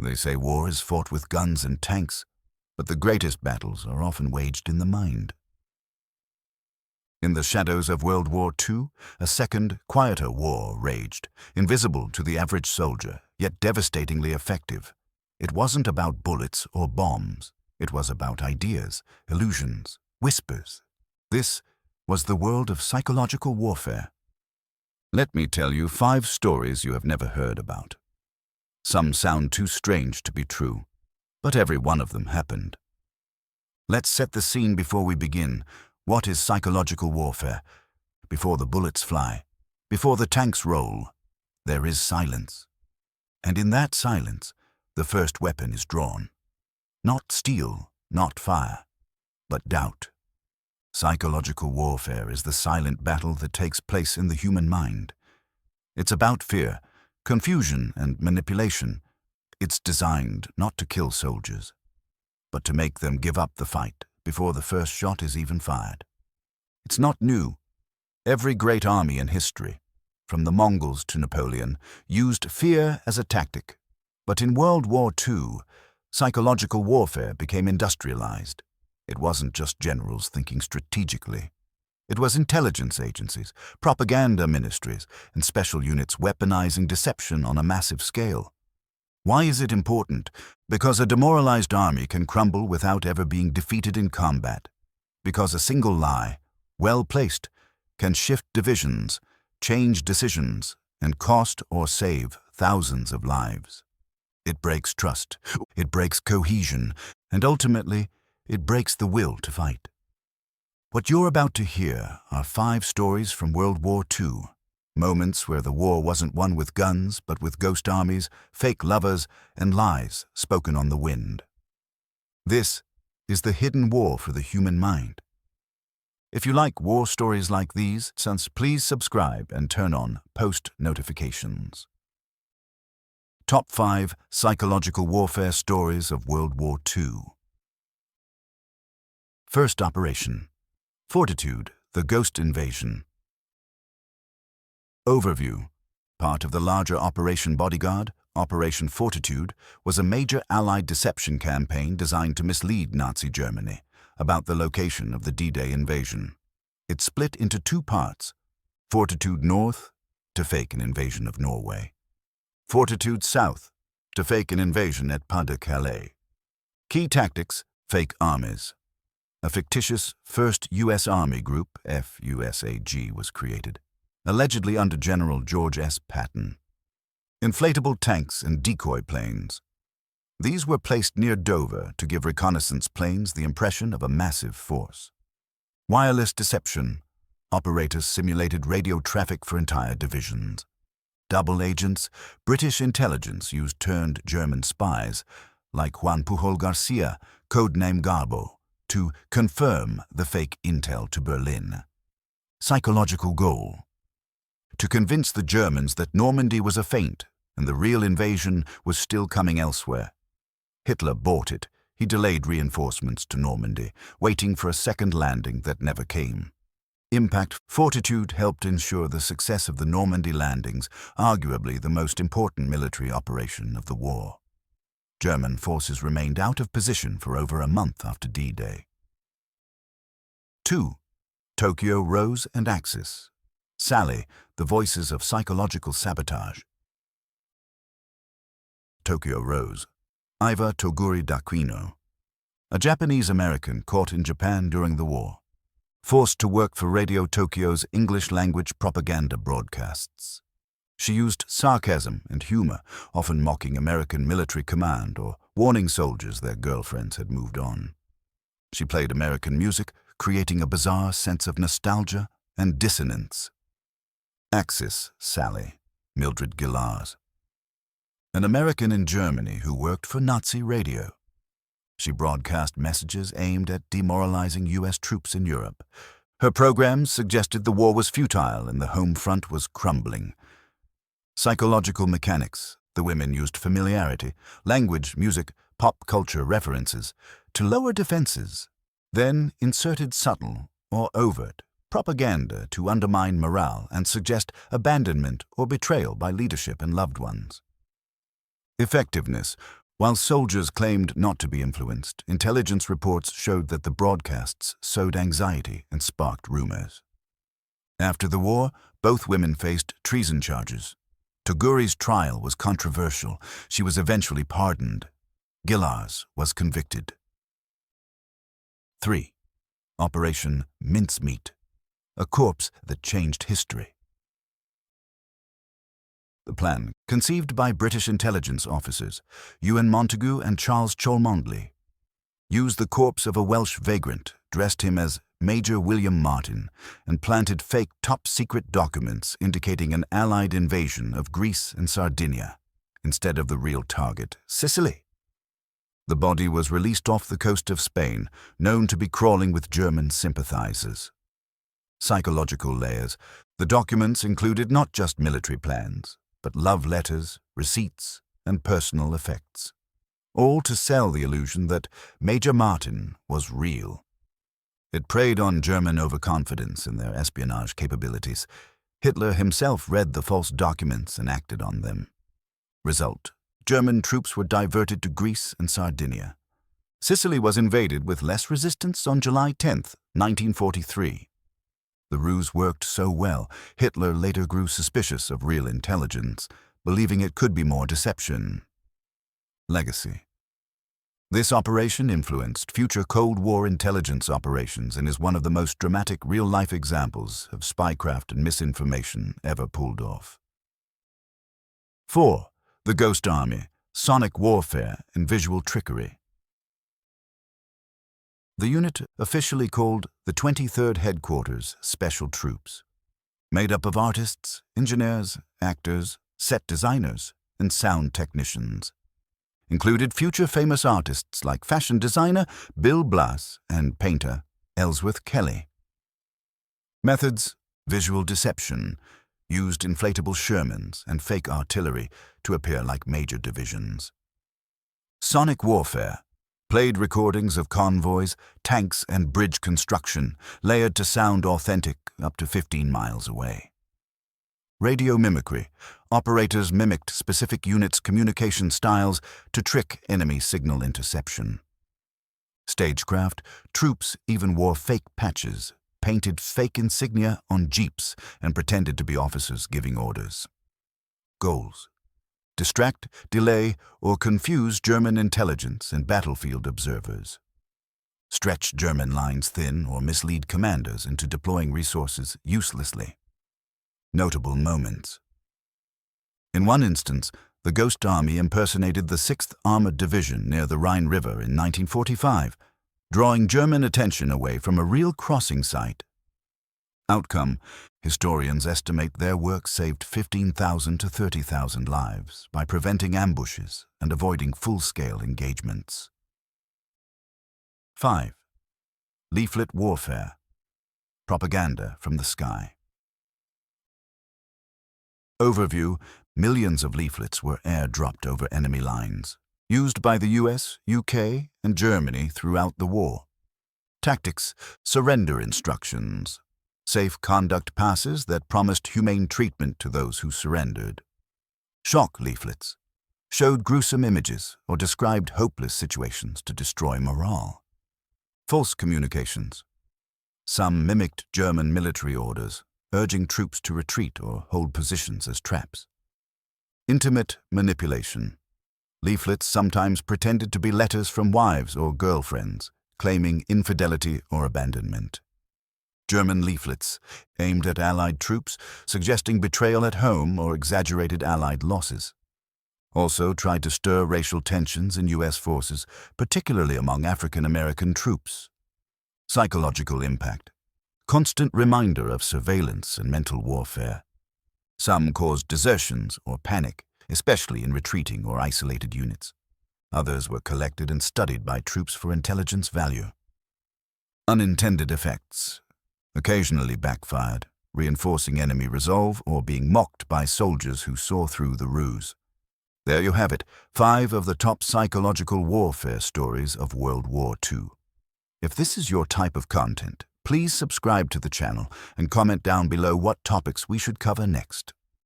They say war is fought with guns and tanks, but the greatest battles are often waged in the mind. In the shadows of World War II, a second, quieter war raged, invisible to the average soldier, yet devastatingly effective. It wasn't about bullets or bombs. It was about ideas, illusions, whispers. This was the world of psychological warfare. Let me tell you 5 stories you have never heard about. Some sound too strange to be true, but every one of them happened. Let's set the scene before we begin. What is psychological warfare? Before the bullets fly, before the tanks roll, there is silence. And in that silence, the first weapon is drawn. Not steel, not fire, but doubt. Psychological warfare is the silent battle that takes place in the human mind. It's about fear, confusion, and manipulation. It's designed not to kill soldiers, but to make them give up the fight before the first shot is even fired. It's not new. Every great army in history, from the Mongols to Napoleon, used fear as a tactic. But in World War II, psychological warfare became industrialized. It wasn't just generals thinking strategically. It was intelligence agencies, propaganda ministries, and special units weaponizing deception on a massive scale. Why is it important? Because a demoralized army can crumble without ever being defeated in combat. Because a single lie, well placed, can shift divisions, change decisions, and cost or save thousands of lives. It breaks trust, it breaks cohesion, and ultimately, it breaks the will to fight. What you're about to hear are 5 stories from World War II. Moments where the war wasn't won with guns, but with ghost armies, fake lovers, and lies spoken on the wind. This is the hidden war for the human mind. If you like war stories like these, please subscribe and turn on post notifications. Top 5 Psychological Warfare Stories of World War II. First operation. Fortitude, the Ghost Invasion. Overview. Part of the larger Operation Bodyguard, Operation Fortitude was a major Allied deception campaign designed to mislead Nazi Germany about the location of the D-Day invasion. It split into 2 parts: Fortitude North, to fake an invasion of Norway; Fortitude South, to fake an invasion at Pas-de-Calais. Key tactics: fake armies. A fictitious 1st U.S. Army Group, FUSAG, was created, allegedly under General George S. Patton. Inflatable tanks and decoy planes. These were placed near Dover to give reconnaissance planes the impression of a massive force. Wireless deception. Operators simulated radio traffic for entire divisions. Double agents. British intelligence used turned German spies, like Juan Pujol Garcia, codename Garbo, to confirm the fake intel to Berlin. Psychological goal: to convince the Germans that Normandy was a feint and the real invasion was still coming elsewhere. Hitler bought it. He delayed reinforcements to Normandy, waiting for a second landing that never came. Impact. Fortitude helped ensure the success of the Normandy landings, arguably the most important military operation of the war. German forces remained out of position for over a month after D-Day. 2. Tokyo, Rose, and Axis. Sally, the voices of psychological sabotage. Tokyo, Rose. Iva Toguri d'Aquino. A Japanese-American caught in Japan during the war. Forced to work for Radio Tokyo's English-language propaganda broadcasts. She used sarcasm and humor, often mocking American military command or warning soldiers their girlfriends had moved on. She played American music, creating a bizarre sense of nostalgia and dissonance. Axis, Sally, Mildred Gillars. An American in Germany who worked for Nazi radio. She broadcast messages aimed at demoralizing U.S. troops in Europe. Her programs suggested the war was futile and the home front was crumbling. Psychological mechanics. The women used familiarity, language, music, pop culture references to lower defenses, then inserted subtle or overt propaganda to undermine morale and suggest abandonment or betrayal by leadership and loved ones. Effectiveness. While soldiers claimed not to be influenced, intelligence reports showed that the broadcasts sowed anxiety and sparked rumors. After the war, both women faced treason charges. Toguri's trial was controversial. She was eventually pardoned. Gillars was convicted. 3. Operation Mincemeat, a corpse that changed history. The plan, conceived by British intelligence officers Ewan Montagu and Charles Cholmondeley, used the corpse of a Welsh vagrant, dressed him as Major William Martin, and planted fake top-secret documents indicating an Allied invasion of Greece and Sardinia, instead of the real target, Sicily. The body was released off the coast of Spain, known to be crawling with German sympathizers. Psychological layers. The documents included not just military plans, but love letters, receipts, and personal effects, all to sell the illusion that Major Martin was real. It preyed on German overconfidence in their espionage capabilities. Hitler himself read the false documents and acted on them. Result: German troops were diverted to Greece and Sardinia. Sicily was invaded with less resistance on July 10, 1943. The ruse worked so well, Hitler later grew suspicious of real intelligence, believing it could be more deception. Legacy. This operation influenced future Cold War intelligence operations and is one of the most dramatic real-life examples of spycraft and misinformation ever pulled off. 4. The Ghost Army, Sonic Warfare and Visual Trickery. The unit, officially called the 23rd Headquarters Special Troops, made up of artists, engineers, actors, set designers, and sound technicians, included future famous artists like fashion designer Bill Blass and painter Ellsworth Kelly. Methods: visual deception, used inflatable Shermans and fake artillery to appear like major divisions. Sonic warfare, played recordings of convoys, tanks, and bridge construction, layered to sound authentic up to 15 miles away. Radio mimicry. Operators mimicked specific units' communication styles to trick enemy signal interception. Stagecraft. Troops even wore fake patches, painted fake insignia on jeeps, and pretended to be officers giving orders. Goals: distract, delay, or confuse German intelligence and battlefield observers. Stretch German lines thin or mislead commanders into deploying resources uselessly. Notable moments. In one instance, the Ghost Army impersonated the 6th Armored Division near the Rhine River in 1945, drawing German attention away from a real crossing site. Outcome: historians estimate their work saved 15,000 to 30,000 lives by preventing ambushes and avoiding full-scale engagements. 5. Leaflet warfare. Propaganda from the sky. Overview: millions of leaflets were air-dropped over enemy lines, used by the US, UK, and Germany throughout the war. Tactics: surrender instructions, safe conduct passes that promised humane treatment to those who surrendered. Shock leaflets showed gruesome images or described hopeless situations to destroy morale. False communications. Some mimicked German military orders, urging troops to retreat or hold positions as traps. Intimate manipulation. Leaflets sometimes pretended to be letters from wives or girlfriends, claiming infidelity or abandonment. German leaflets, aimed at Allied troops, suggesting betrayal at home or exaggerated Allied losses. Also tried to stir racial tensions in U.S. forces, particularly among African American troops. Psychological impact. Constant reminder of surveillance and mental warfare. Some caused desertions or panic, especially in retreating or isolated units. Others were collected and studied by troops for intelligence value. Unintended effects. Occasionally backfired, reinforcing enemy resolve or being mocked by soldiers who saw through the ruse. There you have it, 5 of the top psychological warfare stories of World War II. If this is your type of content, please subscribe to the channel and comment down below what topics we should cover next.